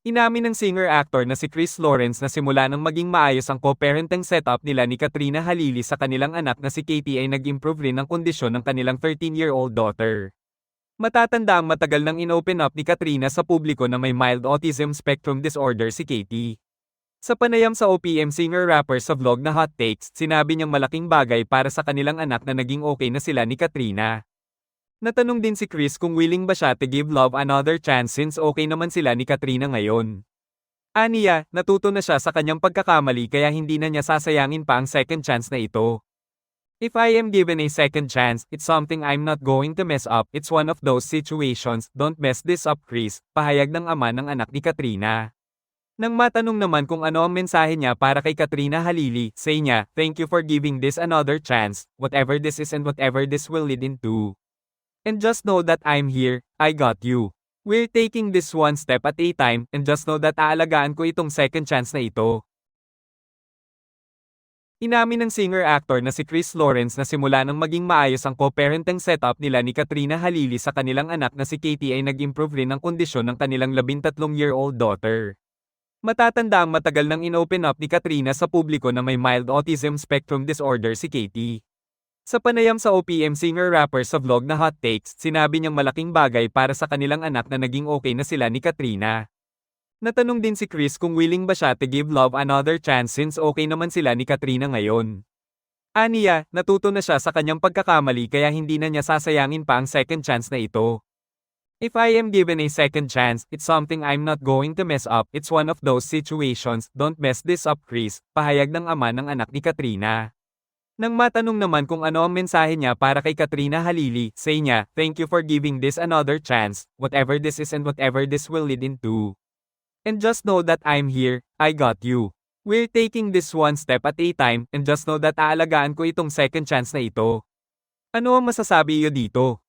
Inamin ng singer-actor na si Chris Lawrence na simula nang maging maayos ang co-parenting setup nila ni Katrina Halili sa kanilang anak na si Katie ay nag-improve rin ang kondisyon ng kanilang 13-year-old daughter. Matatanda ang matagal nang inopen up ni Katrina sa publiko na may mild autism spectrum disorder si Katie. Sa panayam sa OPM singer-rapper sa vlog na Hot Takes, sinabi niyang malaking bagay para sa kanilang anak na naging okay na sila ni Katrina. Natanong din si Chris kung willing ba siya to give love another chance since okay naman sila ni Katrina ngayon. Aniya, natuto na siya sa kanyang pagkakamali kaya hindi na niya sasayangin pa ang second chance na ito. If I am given a second chance, it's something I'm not going to mess up. It's one of those situations, don't mess this up Chris, pahayag ng ama ng anak ni Katrina. Nang matanong naman kung ano ang mensahe niya para kay Katrina Halili, say niya, thank you for giving this another chance, whatever this is and whatever this will lead into. And just know that I'm here, I got you. We're taking this one step at a time, and just know that aalagaan ko itong second chance na ito. Inamin ng singer-actor na si Chris Lawrence na simula nang maging maayos ang co-parenting setup nila ni Katrina Halili sa kanilang anak na si Katie ay nag-improve rin ang kondisyon ng kanilang 13-year-old daughter. Matatanda ang matagal nang inopen up ni Katrina sa publiko na may mild autism spectrum disorder si Katie. Sa panayam sa OPM singer-rapper sa vlog na Hot Takes, sinabi niyang malaking bagay para sa kanilang anak na naging okay na sila ni Katrina. Natanong din si Chris kung willing ba siya to give love another chance since okay naman sila ni Katrina ngayon. Aniya, natuto na siya sa kanyang pagkakamali kaya hindi na niya sasayangin pa ang second chance na ito. If I am given a second chance, it's something I'm not going to mess up. It's one of those situations, don't mess this up Chris, pahayag ng ama ng anak ni Katrina. Nang matanong naman kung ano ang mensahe niya para kay Katrina Halili, say niya, thank you for giving this another chance, whatever this is and whatever this will lead into. And just know that I'm here, I got you. We're taking this one step at a time, and just know that aalagaan ko itong second chance na ito. Ano ang masasabi iyo dito?